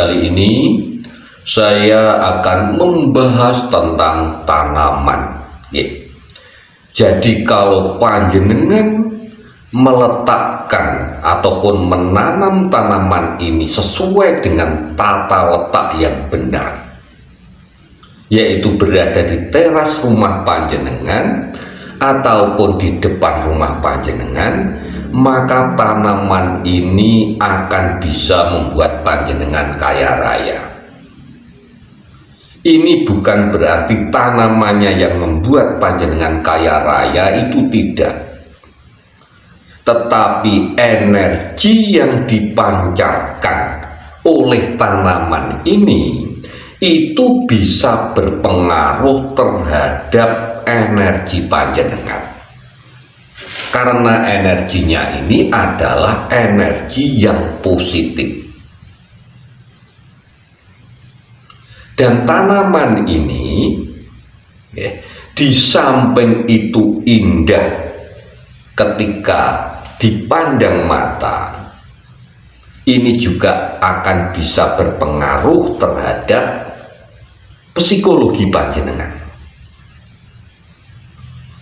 kali ini saya akan membahas tentang tanaman. Jadi kalau panjenengan meletakkan ataupun menanam tanaman ini sesuai dengan tata letak yang benar, yaitu berada di teras rumah panjenengan ataupun di depan rumah panjenengan, maka tanaman ini akan bisa membuat panjenengan kaya raya. Ini bukan berarti tanamannya yang membuat panjenengan kaya raya, itu tidak, tetapi energi yang dipancarkan oleh tanaman ini itu bisa berpengaruh terhadap energi panjenengan, karena energinya ini adalah energi yang positif. Dan tanaman ini di samping itu indah ketika dipandang mata, ini juga akan bisa berpengaruh terhadap psikologi panjenengan.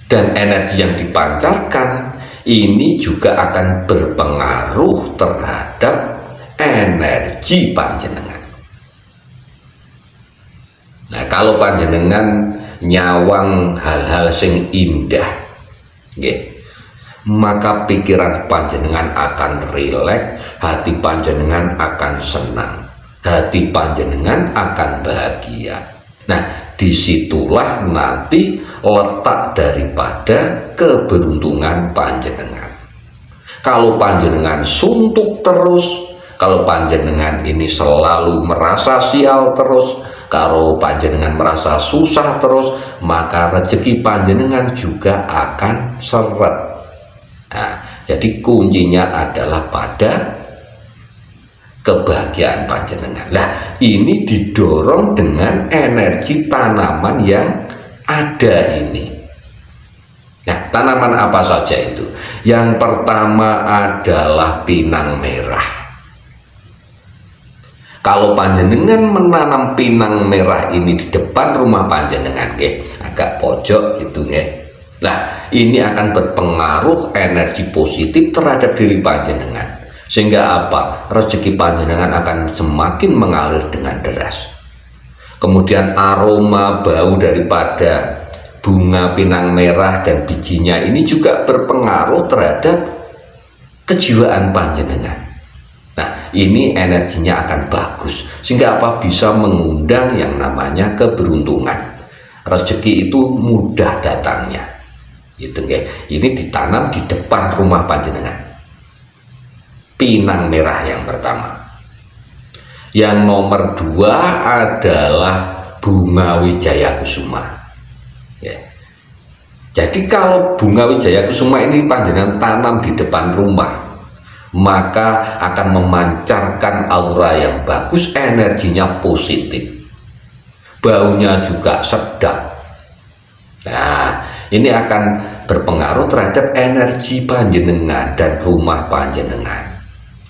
Dan energi yang dipancarkan ini juga akan berpengaruh terhadap energi panjenengan. Nah, kalau panjenengan nyawang hal-hal sing indah, maka pikiran panjenengan akan rileks, hati panjenengan akan senang, hati panjenengan akan bahagia. Nah, disitulah nanti letak daripada keberuntungan panjenengan. Kalau panjenengan suntuk terus, kalau panjenengan ini selalu merasa sial terus, kalau panjenengan merasa susah terus, maka rezeki panjenengan juga akan seret. Nah, jadi kuncinya adalah pada kebahagiaan panjenengan. Nah, ini didorong dengan energi tanaman yang ada ini. Nah, tanaman apa saja itu? Yang pertama adalah pinang merah. Kalau panjenengan menanam pinang merah ini di depan rumah panjenengan, agak pojok gitu, nah, ini akan berpengaruh energi positif terhadap diri panjenengan, sehingga apa? Rezeki panjenengan akan semakin mengalir dengan deras. Kemudian aroma bau daripada bunga pinang merah dan bijinya ini juga berpengaruh terhadap kejiwaan panjenengan. Nah, ini energinya akan bagus, sehingga apa? Bisa mengundang yang namanya keberuntungan. Rezeki itu mudah datangnya. Gitu, ini ditanam di depan rumah panjenengan. Pinang merah yang pertama. Yang nomor dua adalah bunga wijaya kusuma. Jadi kalau bunga wijaya kusuma ini panjenengan tanam di depan rumah, maka akan memancarkan aura yang bagus, energinya positif, baunya juga sedap. Nah, ini akan berpengaruh terhadap energi panjenengan dan rumah panjenengan,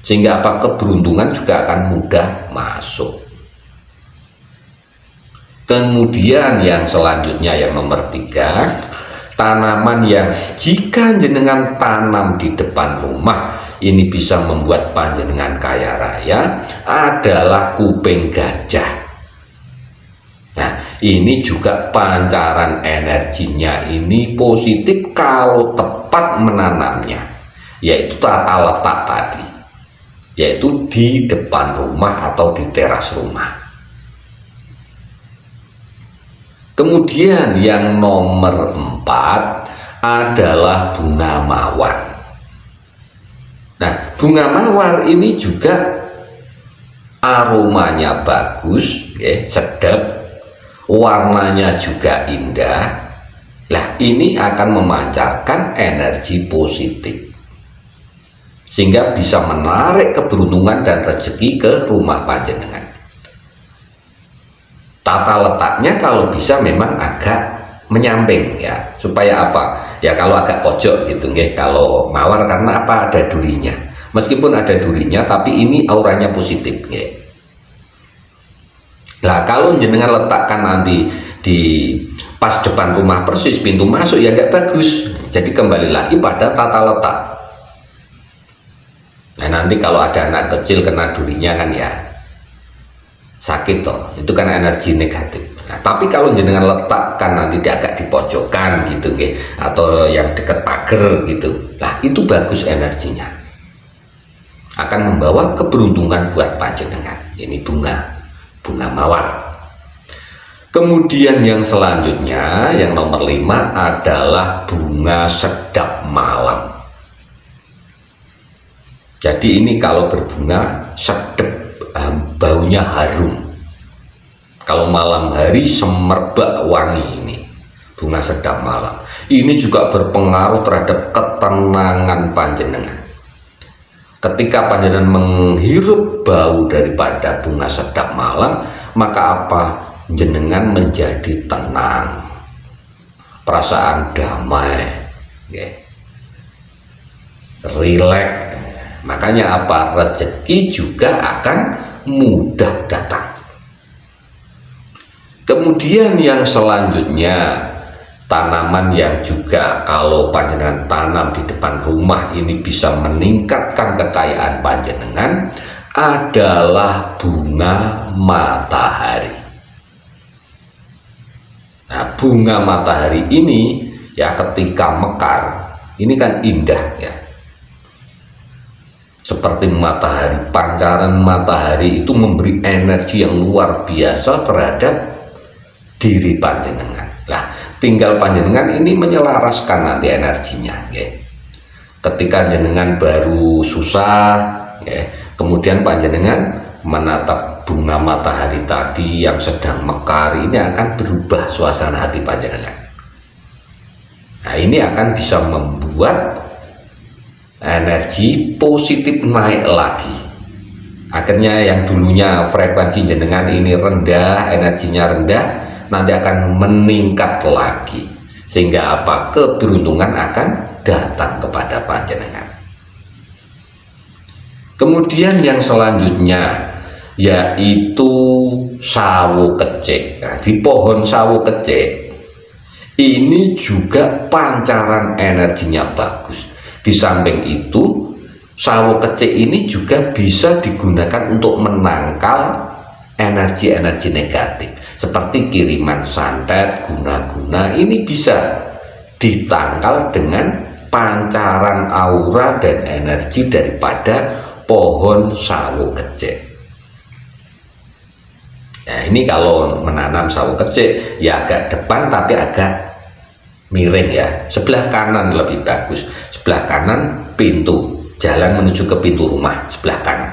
sehingga apa? Keberuntungan juga akan mudah masuk. Kemudian yang selanjutnya, yang nomor tiga, tanaman yang jika jenengan tanam di depan rumah ini bisa membuat panjenengan kaya raya adalah kuping gajah. Nah, ini juga pancaran energinya ini positif kalau tepat menanamnya, yaitu tata letak tadi, yaitu di depan rumah atau di teras rumah. Kemudian yang nomor empat adalah bunga mawar. Nah, bunga mawar ini juga aromanya bagus, sedap, warnanya juga indah. Nah, ini akan memancarkan energi positif, sehingga bisa menarik keberuntungan dan rezeki ke rumah panjenengan. Tata letaknya kalau bisa memang agak menyamping, ya, supaya apa? Ya, kalau agak pojok gitu, kalau mawar, karena apa? Ada durinya. Meskipun ada durinya, tapi ini auranya positif, Nah, kalau jenengan letakkan nanti di pas depan rumah persis pintu masuk ya nggak bagus. Jadi kembali lagi pada tata letak. Nah, nanti kalau ada anak kecil kena durinya kan ya sakit toh, itu kan energi negatif. Nah, tapi kalau jenengan letakkan nanti di agak di pojokan gitu atau yang dekat pagar gitu, lah itu bagus energinya, akan membawa keberuntungan buat panjenengan. Ini bunga mawar. Kemudian yang selanjutnya, yang nomor 5 adalah bunga sedap malam. Jadi ini kalau berbunga sedap, baunya harum. Kalau malam hari semerbak wangi, ini bunga sedap malam. Ini juga berpengaruh terhadap ketenangan panjenengan. Ketika panjenengan menghirup bau daripada bunga sedap malam, maka apa? Jenengan menjadi tenang, perasaan damai, rileks. Makanya apa? Rezeki juga akan mudah datang. Kemudian yang selanjutnya, tanaman yang juga kalau panjenengan tanam di depan rumah ini bisa meningkatkan kekayaan panjenengan adalah bunga matahari. Nah, bunga matahari ini ya ketika mekar ini kan indah ya, seperti matahari. Pancaran matahari itu memberi energi yang luar biasa terhadap diri panjenengan. Nah, tinggal panjenengan ini menyelaraskan nanti energinya ya. Ketika jenengan baru susah ya, kemudian panjenengan menatap bunga matahari tadi yang sedang mekar, ini akan berubah suasana hati panjenengan. Nah, ini akan bisa membuat energi positif naik lagi. Akhirnya yang dulunya frekuensi jenengan ini rendah, energinya rendah, nanti akan meningkat lagi, sehingga apa? Keberuntungan akan datang kepada panjenengan. Kemudian yang selanjutnya yaitu sawo kecek. Nah, di pohon sawo kecek ini juga pancaran energinya bagus. Di samping itu, sawo kecek ini juga bisa digunakan untuk menangkal energi-energi negatif seperti kiriman santet, guna-guna. Ini bisa ditangkal dengan pancaran aura dan energi daripada pohon sawo kecek. Nah, ini kalau menanam sawo kecek ya agak depan tapi agak miring ya, sebelah kanan lebih bagus. Sebelah kanan pintu, jalan menuju ke pintu rumah sebelah kanan.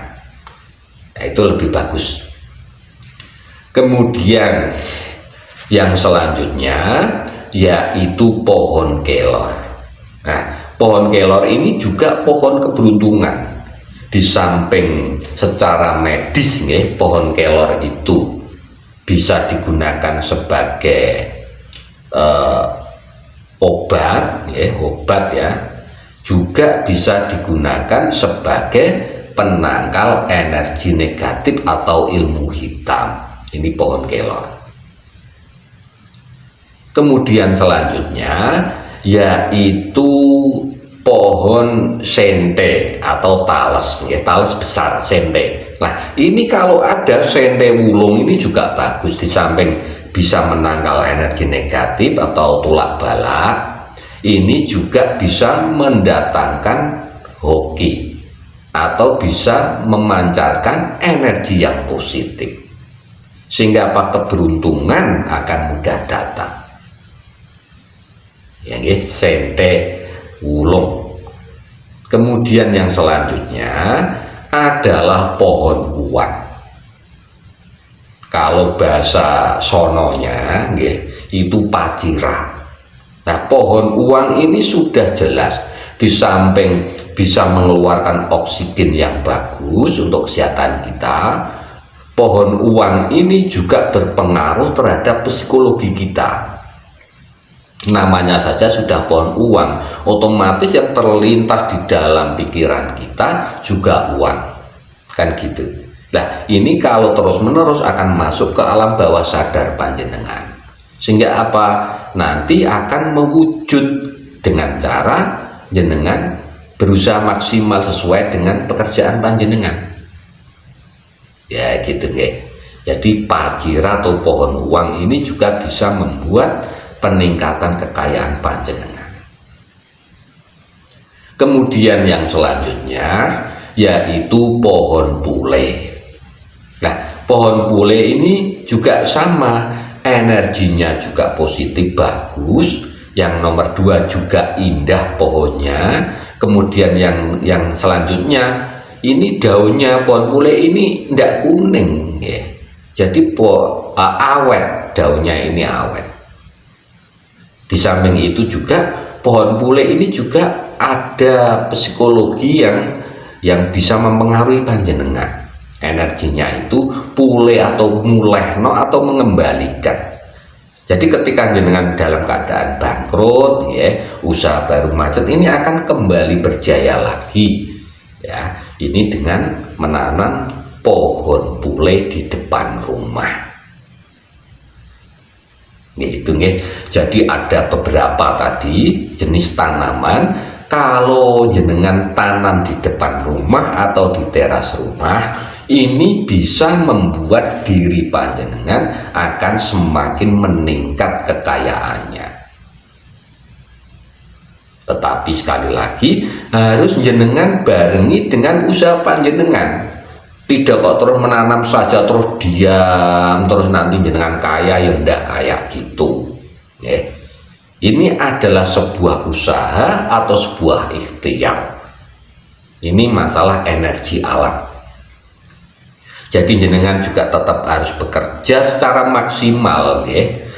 Nah, itu lebih bagus. Kemudian yang selanjutnya yaitu pohon kelor. Nah, pohon kelor ini juga pohon keberuntungan. Di samping secara medis nih, pohon kelor itu bisa digunakan sebagai obat ya, juga bisa digunakan sebagai penangkal energi negatif atau ilmu hitam. Ini pohon kelor. Kemudian selanjutnya yaitu pohon sente atau talas ya, talas besar sente. Nah, ini kalau ada sente wulung ini juga bagus. Di samping bisa menangkal energi negatif atau tulak balak, ini juga bisa mendatangkan hoki atau bisa memancarkan energi yang positif, sehingga apa? Keberuntungan akan mudah datang. Ya, sente wulung. Kemudian yang selanjutnya adalah pohon uang. Kalau bahasa sononya itu pacira. Nah, pohon uang ini sudah jelas, di samping bisa mengeluarkan oksigen yang bagus untuk kesehatan kita, pohon uang ini juga berpengaruh terhadap psikologi kita. Namanya saja sudah pohon uang, otomatis yang terlintas di dalam pikiran kita juga uang, kan gitu. Nah, ini kalau terus-menerus akan masuk ke alam bawah sadar panjenengan. Sehingga apa? Nanti akan mewujud dengan cara jenengan berusaha maksimal sesuai dengan pekerjaan panjenengan. Ya gitu nggih. Jadi pajira atau pohon uang ini juga bisa membuat peningkatan kekayaan panjenengan. Kemudian yang selanjutnya yaitu pohon pule. Nah, pohon pule ini juga sama, energinya juga positif bagus. Yang nomor 2 juga indah pohonnya. Kemudian yang selanjutnya ini daunnya pohon pule ini tidak kuning ya. Jadi awet, daunnya ini awet. Di samping itu juga pohon pule ini juga ada psikologi yang bisa mempengaruhi panjenengan. Energinya itu pule atau mulehno atau mengembalikan. Jadi ketika jenengan dalam keadaan bangkrut ya, usaha baru macet ini akan kembali berjaya lagi ya. Ini dengan menanam pohon pule di depan rumah. Gitu nggih. Jadi ada beberapa tadi jenis tanaman. Kalau jenengan tanam di depan rumah atau di teras rumah, ini bisa membuat diri panjenengan akan semakin meningkat kekayaannya. Tetapi sekali lagi harus jenengan barengi dengan usaha panjenengan. Tidak kok terus menanam saja terus diam terus nanti jenengan kaya ya ndak kaya gitu. Ini adalah sebuah usaha atau sebuah ikhtiar. Ini masalah energi alam. Jadi jenengan juga tetap harus bekerja secara maksimal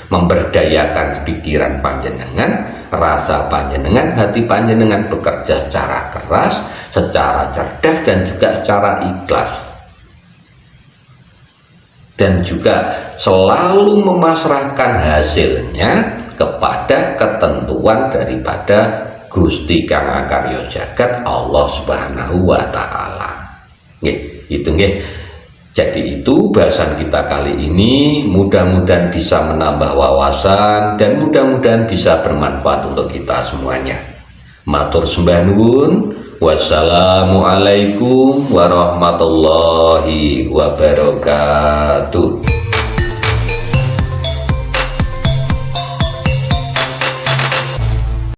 memberdayakan pikiran panjenengan, rasa panjenengan, hati panjenengan bekerja secara keras, secara cerdas dan juga secara ikhlas. Dan juga selalu memasrahkan hasilnya kepada ketentuan daripada Gusti Kang Akarya Jagat Allah Subhanahu wa taala. Itu nggih. Jadi itu bahasan kita kali ini, mudah-mudahan bisa menambah wawasan dan mudah-mudahan bisa bermanfaat untuk kita semuanya. Matur sembah nuwun. Wassalamualaikum warahmatullahi wabarakatuh.